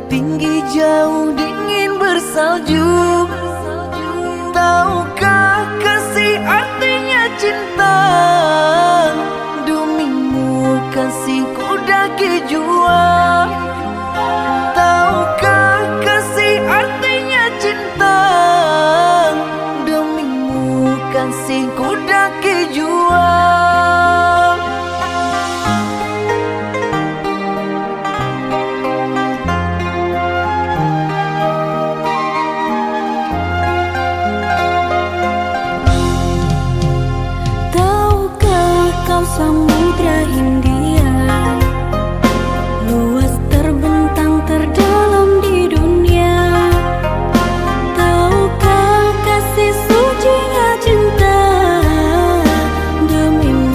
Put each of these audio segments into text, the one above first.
tinggi jauh dingin bersalju. Tahukah kasih artinya cinta? Demimu kasihku daki jua. Tahukah kasih artinya cinta? Demimu kasihku daki jua. Samudra Hindia luas terbentang terdalam di dunia. Tahukah kasih sucinya cinta? Demi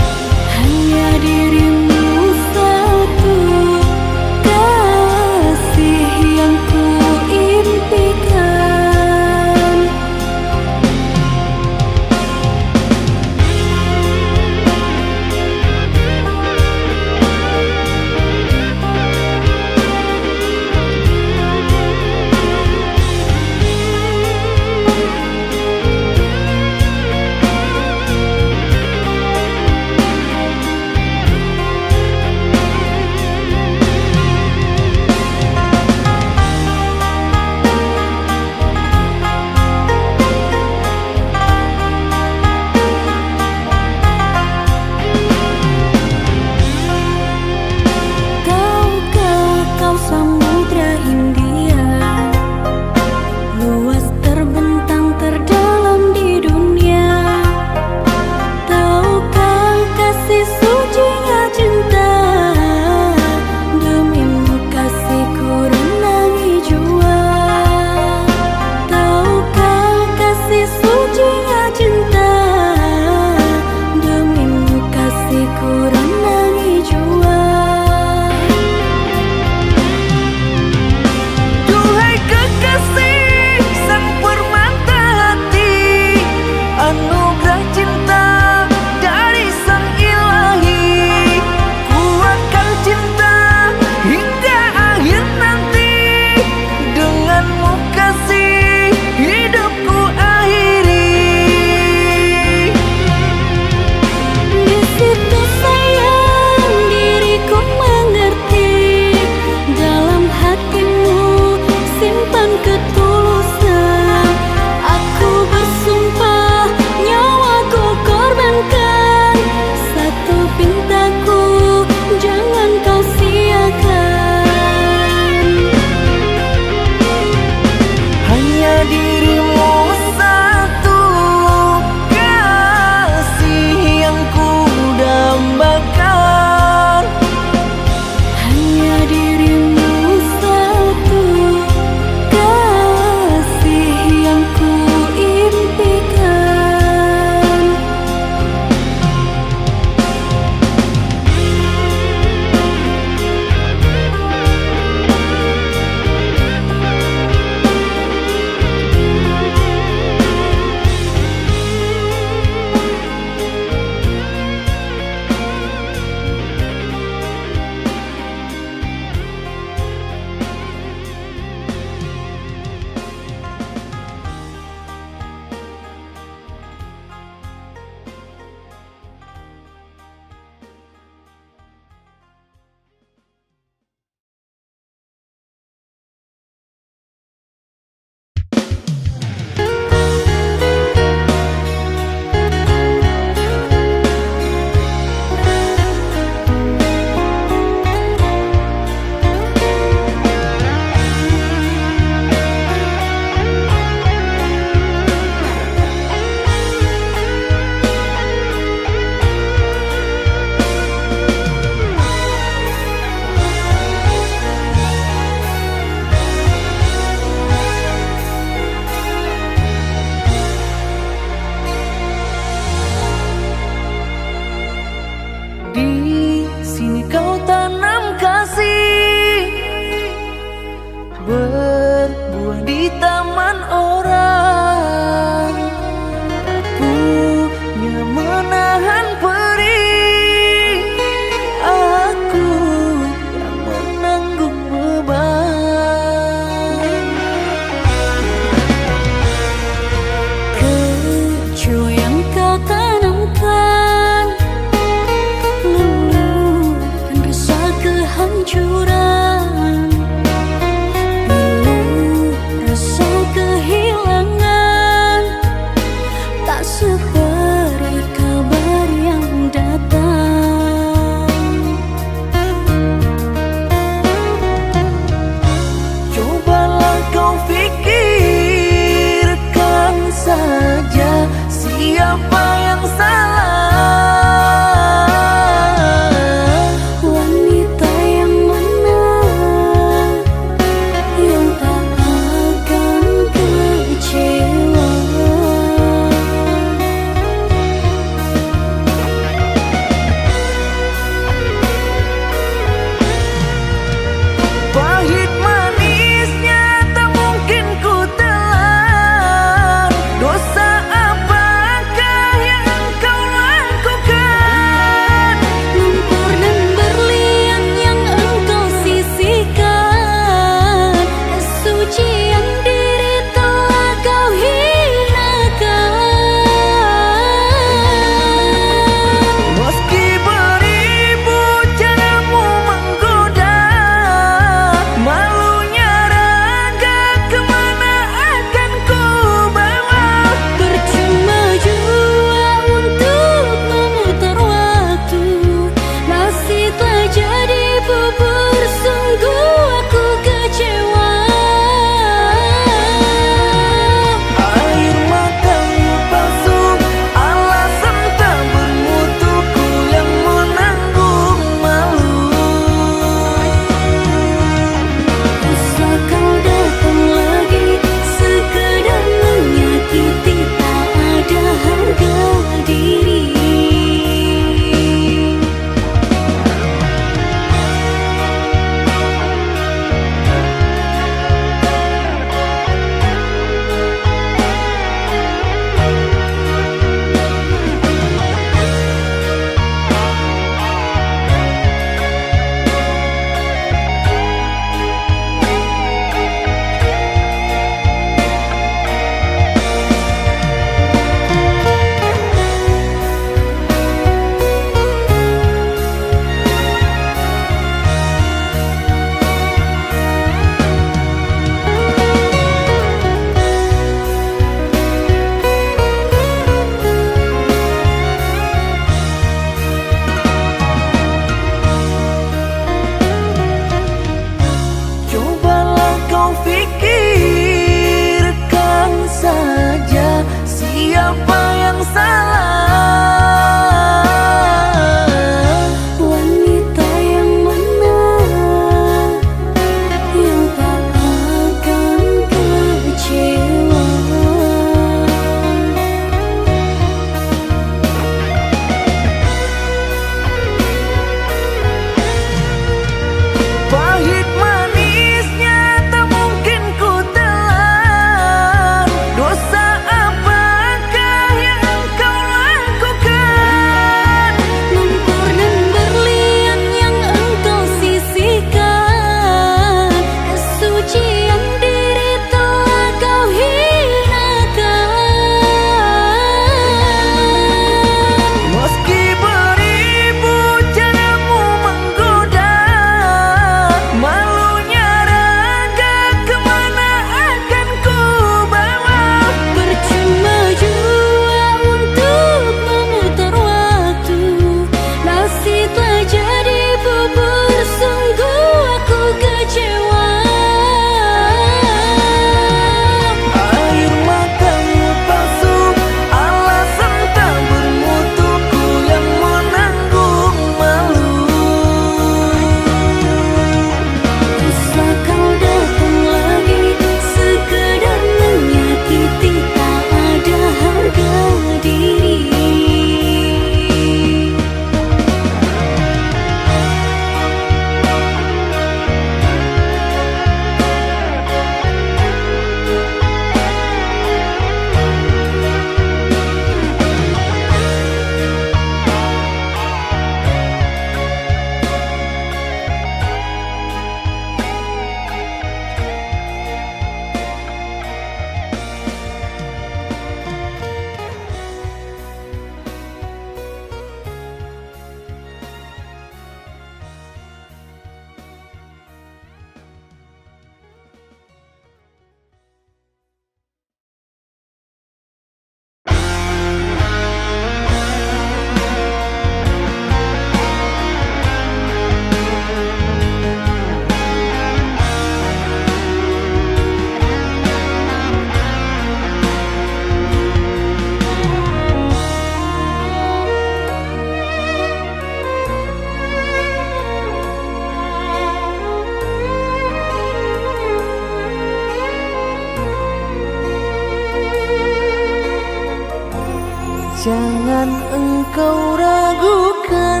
engkau ragukan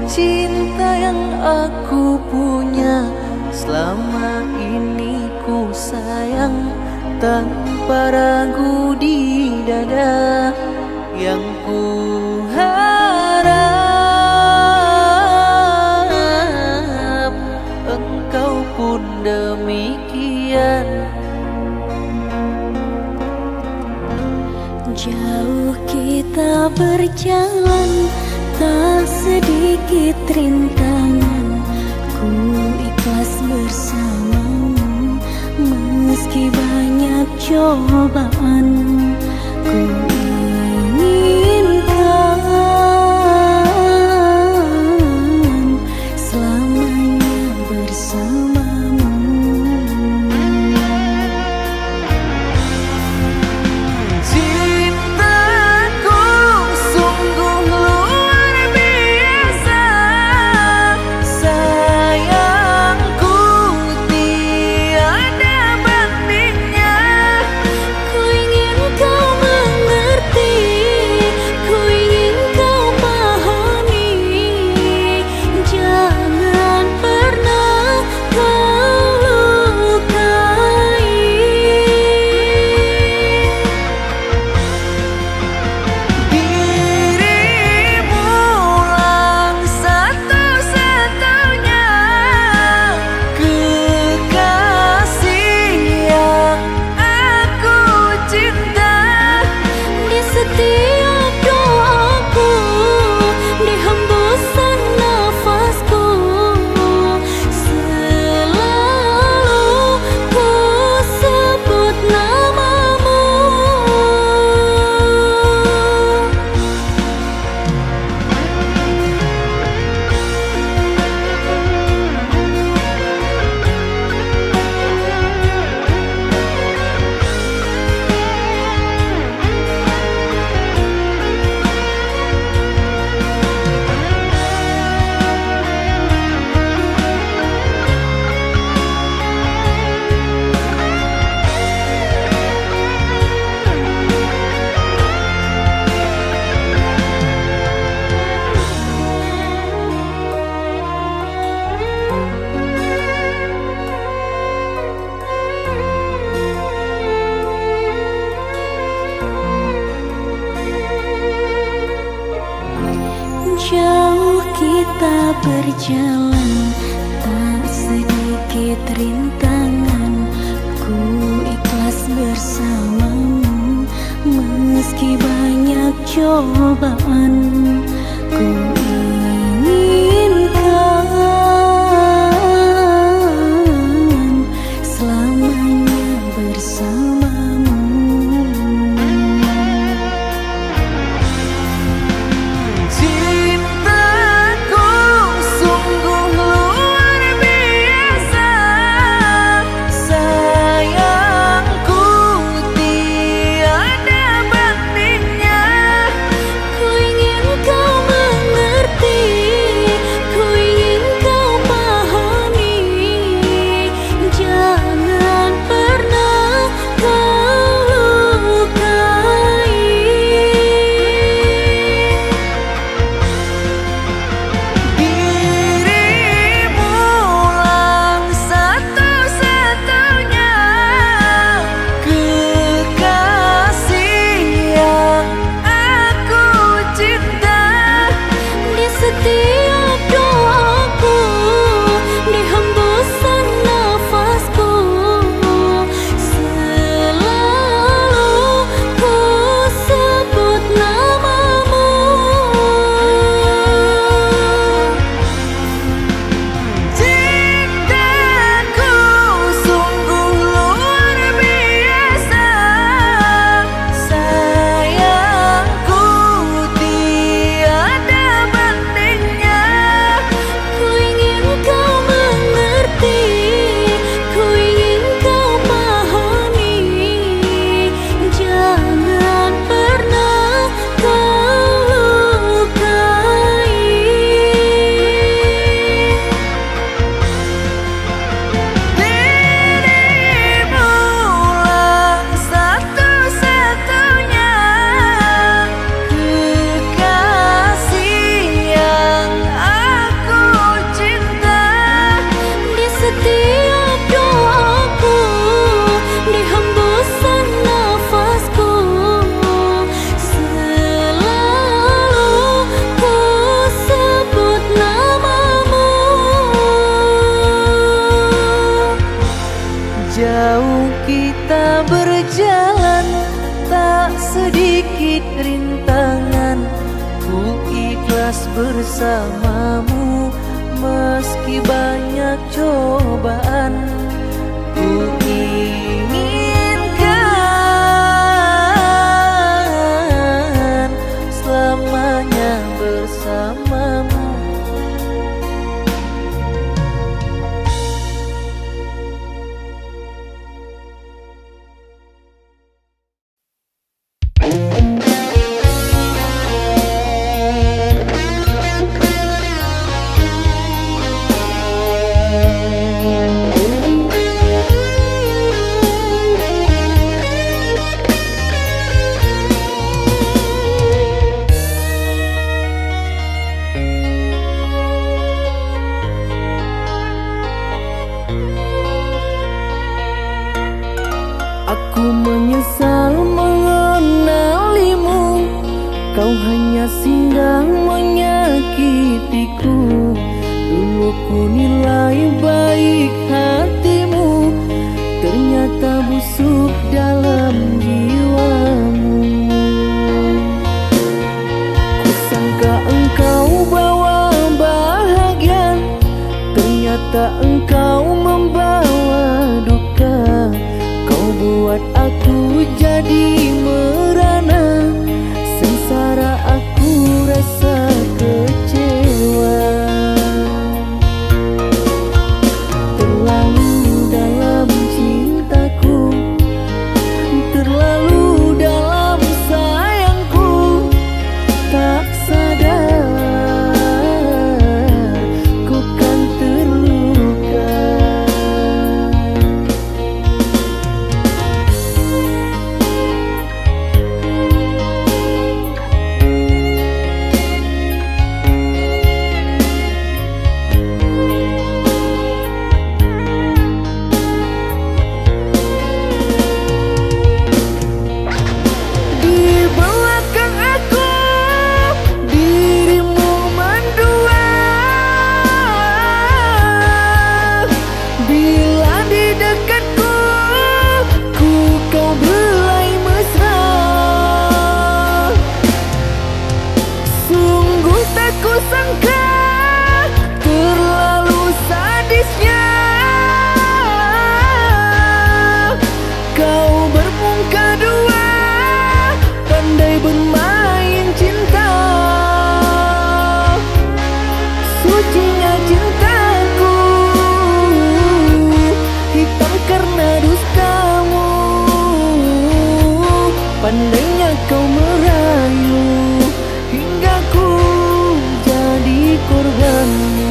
cinta yang aku punya. Selama ini ku sayang tanpa ragu di dada. Yang ku harap engkau pun demikian. Jauh kita berjalan, tak sedikit rintangan. Ku ikhlas bersamamu, meski banyak cobaan. Ku inginkan selamanya bersamamu. Cintaku sungguh luar biasa, sayangku tiada bandingnya. Ku ingin kau mengerti, ku ingin kau pahami. Jangan pernah kau lukai. Dirimulah satu-satunya kekasih yang aku cinta. Di setiap doaku, di hembusan nafasku, selalu ku sebut namamu. Jauh kita berjalan, tak sedikit rintangan. Ku ikhlas bersamamu, meski banyak cobaan. Ku inginkan selamanya bersamamu. Cintaku sungguh luar biasa, sayangku tiada bandingnya. Ku ingin kau rintangan, ku ikhlas bersamamu. Meski banyak cobaan, ku inginkan selamanya bersamamu. Aku menyesal mengenalimu, kau hanya singgah menyakitiku. Dulu ku nilai baik hatimu, ternyata busuk dalam jiwamu. Kusangka engkau bawa bahagia, ternyata engkau membawa duka. Kau buat aku jadi merana, sengsara aku rasa kecewa. Terlalu dalam cintaku, terlalu dalam sayangku, tak sadar ku kan terluka. Kusangka terlalu sadisnya kau bermuka dua, pandai bermain cinta. Sucinya cintaku hitam karena dustamu, pandainya kau merayu hingga ku jadi korbanmu.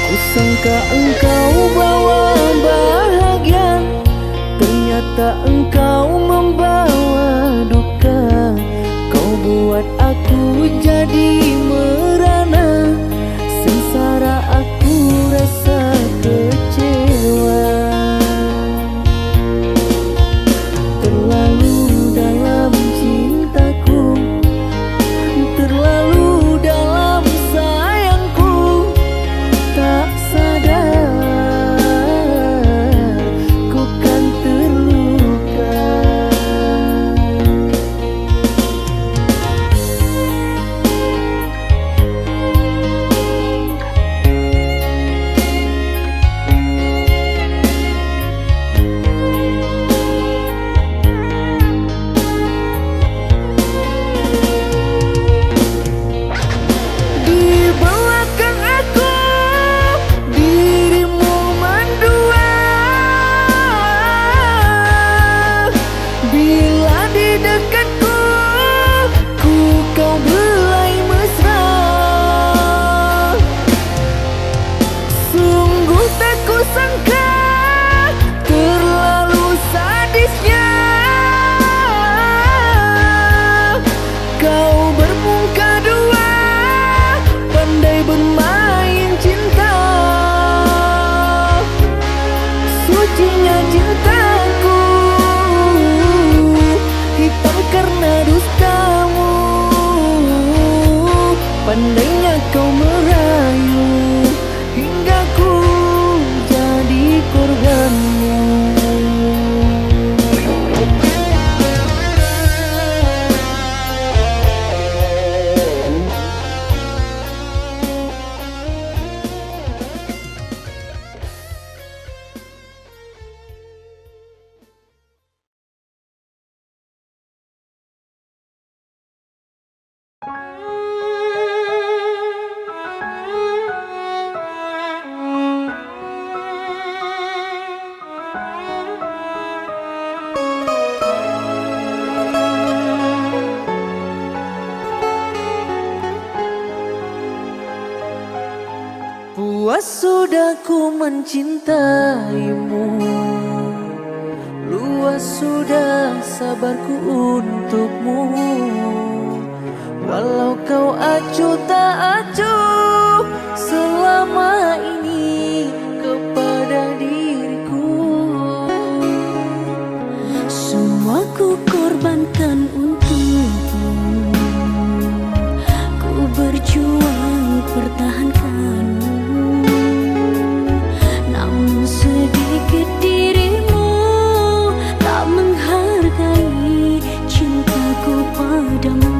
Kusangka engkau bawa bahagia, ternyata engkau membawa duka. Kau buat aku jadi merana, sengsara aku rasa kecewa. Terlalu dalam cintaku, terlalu dalam sayangku, tak sadar ku kan terluka. pedihnya cintaku, hitam karena dustamu. Pandainya kau merayu hingga ku jadi korbanmu. Puas sudah ku mencintaimu, luas sudah sabarku untukmu. Walau kau acuh tak acuh selama ini kepada diriku. Semua ku korbankan untukmu, ku berjuang pertahankanmu. Namun sedikit dirimu tak menghargai cintaku padamu.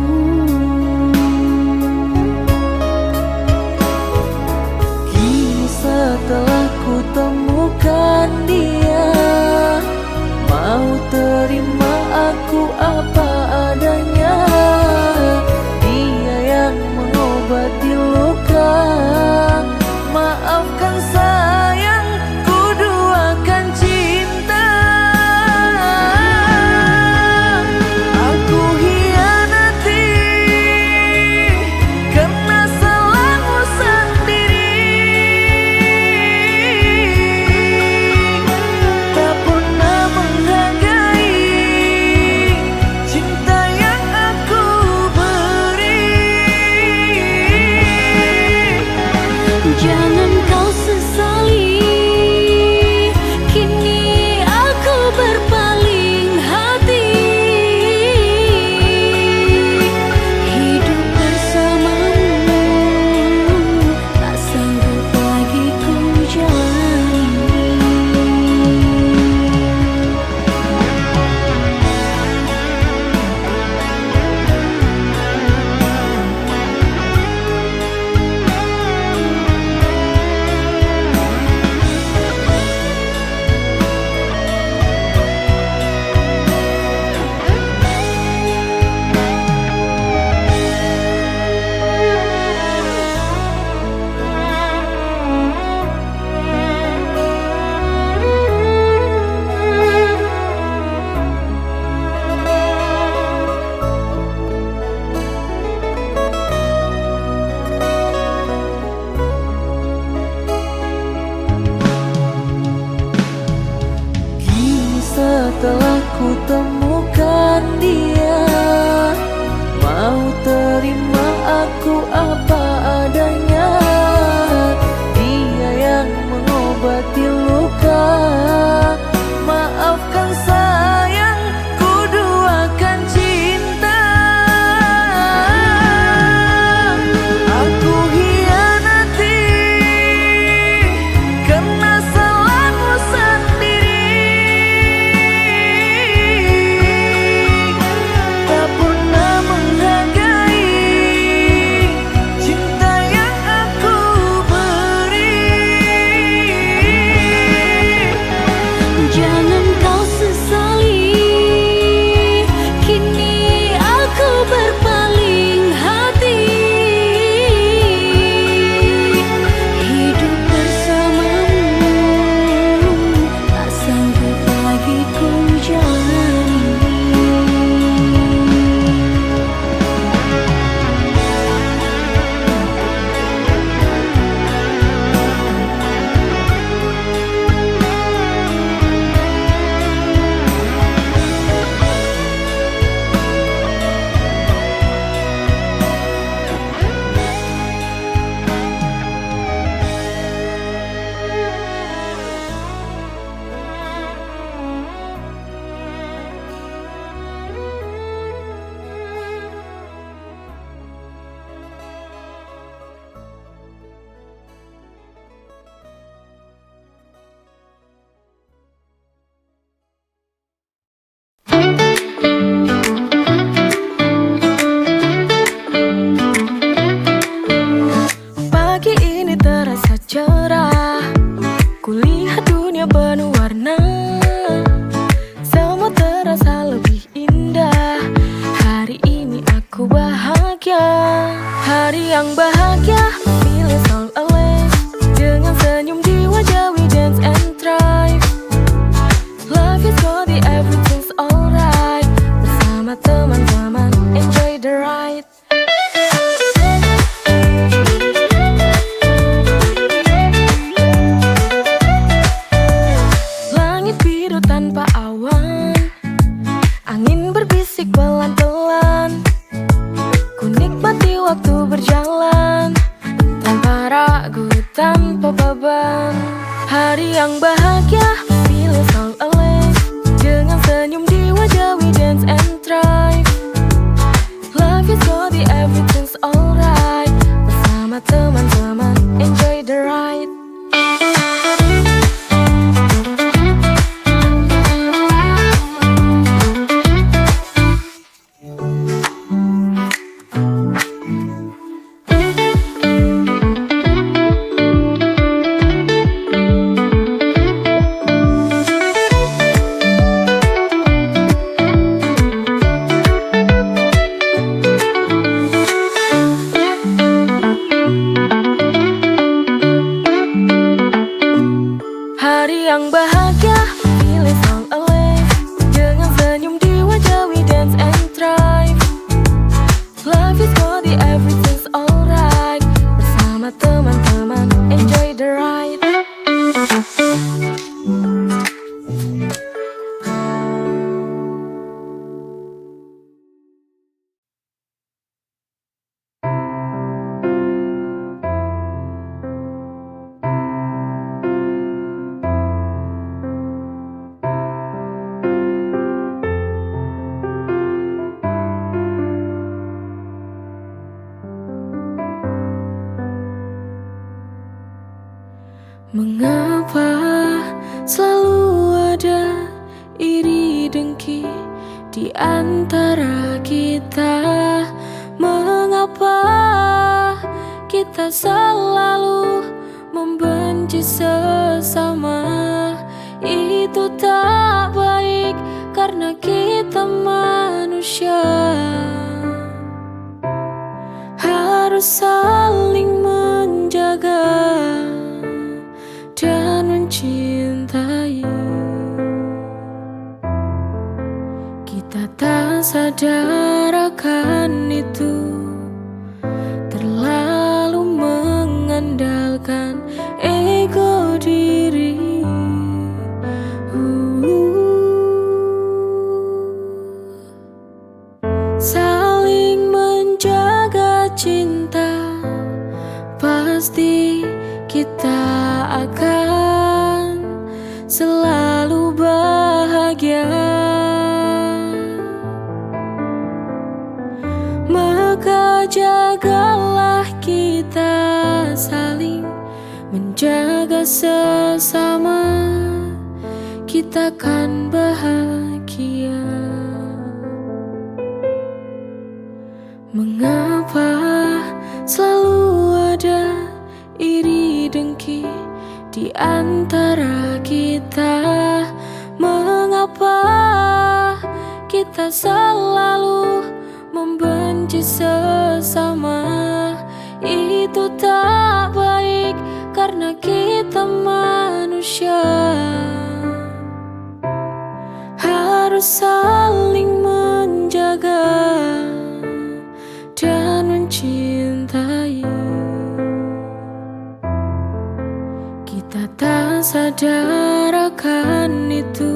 Kini setelah ku temukan dia, mau terima aku apa adanya. Dia yang mengobati luka, maafkan sayang, ku duakan cinta. Aku hianati karena salahmu sendiri, tak pernah menghargai cinta yang aku beri. Jangan kau sesali, kini aku berpaling hati. Hidup bersamamu tak sanggup lagi ku jalani. Kini setelah ku temukan dia, mau terima aku apa adanya. Dia yang mengobati luka, maafkan sayang, ku duakan cinta. Aku hianati karena salahmu sendiri, tak pernah menghargai yang bahagia, feeling so alive. Dengan senyum di wajah, we dance and thrive. Love is good, everything's alright. Bersama teman-teman, enjoy the ride. Langit biru tanpa awan, angin berbisik pelan-pelan. Ku nikmati waktu berjalan, tanpa ragu, tanpa beban. Hari yang bahagia, feeling so alive. Dengan senyum di wajah, we dance and thrive. Love is good, everything's alright. Bersama teman-teman, enjoy the ride. Hari yang bahagia, feeling so alive. Dengan senyum di wajah, we dance and thrive. Life is good, everything's alright. Bersama teman-teman, enjoy the ride. Mengapa selalu ada iri dengki di antara kita? Mengapa kita selalu membenci sesama? Itu tak baik karena kita manusia. Harus saling menjaga dan mencintai. Kita tak sadar akan itu, terlalu mengandalkan ego diri. Saling menjaga cinta, pasti kita akan selalu bahagia. Maka jagalah kita saling menjaga sesama, kita akan bahagia. Mengapa selalu ada iri dengki di antara kita? Mengapa kita selalu membenci sesama? Itu tak baik karena kita manusia. Harus saling menjaga dan mencintai. Kita tak sadar akan itu,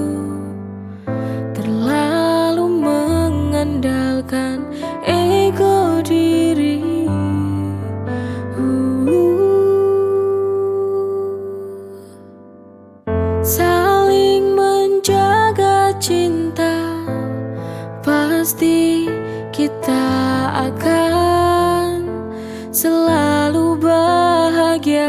terlalu mengandalkan ego diri. Saling menjaga cinta, pasti kita akan selalu bahagia.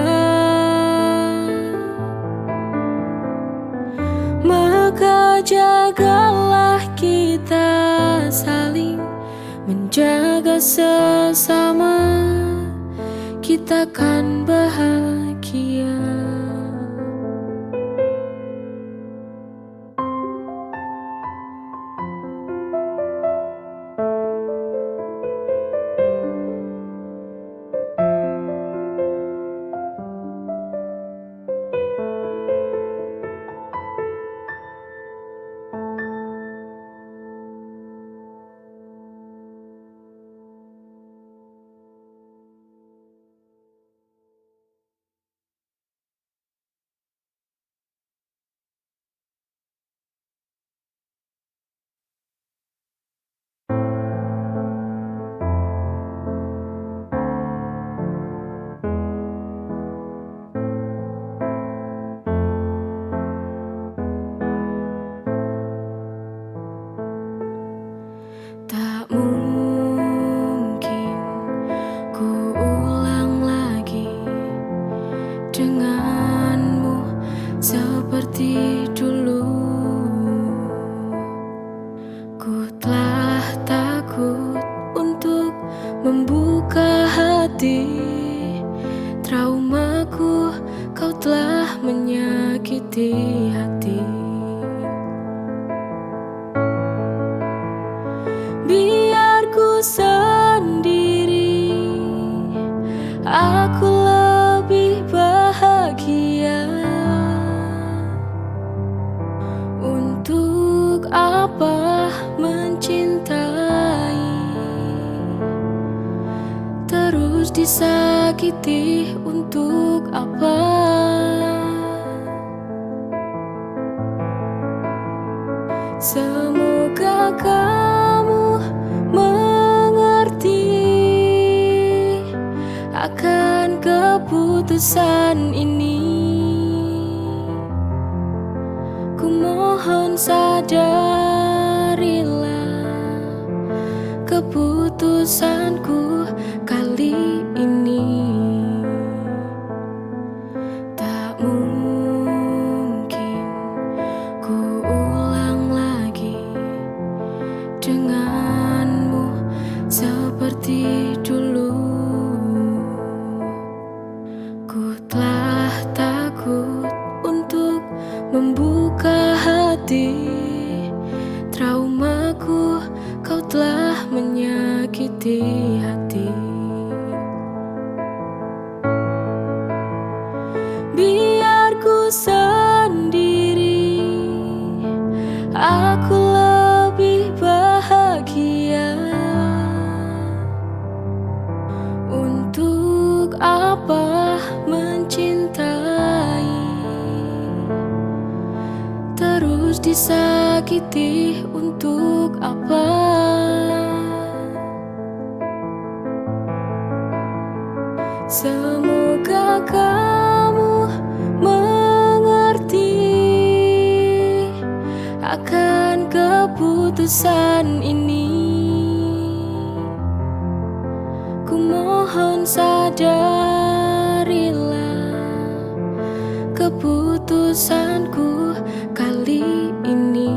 Maka jagalah kita saling menjaga sesama, kita akan bahagia. apa mencintai, terus disakiti untuk apa? Semoga kamu mengerti akan keputusan ini. Ku mohon sadarilah keputusanku kali ini. Tak mungkin ku ulang lagi denganmu seperti dulu. Ku telah takut untuk membuka hati, traumaku kau telah menyakiti hati. Biar ku sendiri, aku lebih bahagia. Untuk apa mencintai, terus disakiti untuk apa? Semoga kamu mengerti akan keputusan ini. Ku mohon sadarilah keputusanku kali ini.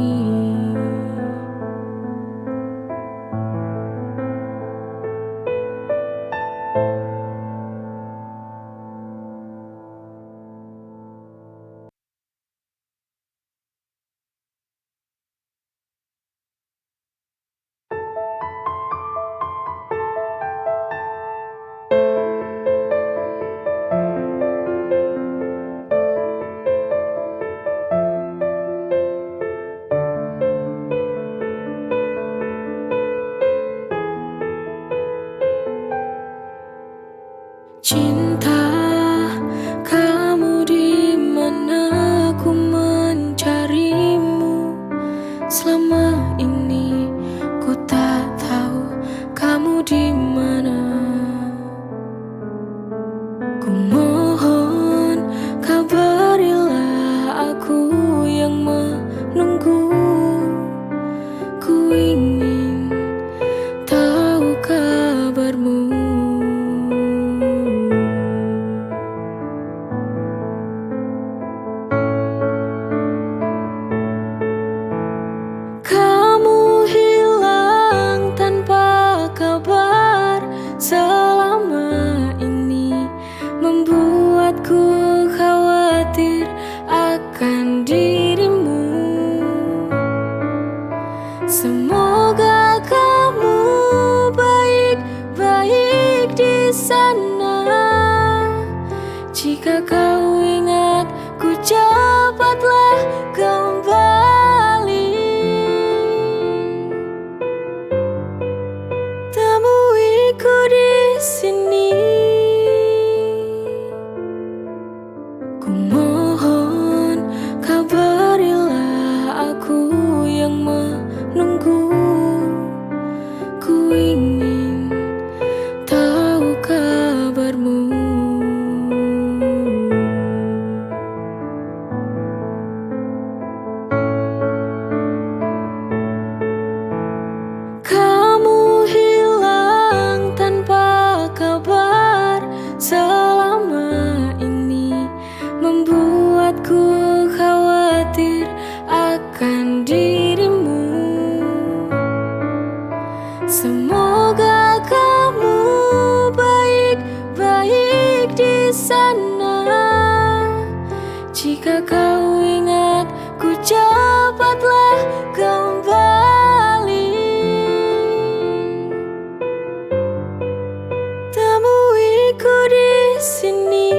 Cinta, kamu di mana? Ku mencarimu selama ini. Ku tak tahu kamu di mana. Ku mohon kabarilah aku yang menunggu. Ku ingin tahu kabarmu. Kamu hilang tanpa kabar selama ini, membuatku khawatir akan dirimu. Semoga kamu baik-baik di sana. Jika kau ingat, ku cepatlah kembali. Temuiku di sini. Ku mohon kabarilah aku yang menunggu. Ku ingin tahu kabarmu. Kamu hilang tanpa kabar selama ini, membuatku khawatir akan dirimu. Semoga kamu baik-baik di sana. Jika kau ingat, ku cepatlah kembali. Temuiku di sini.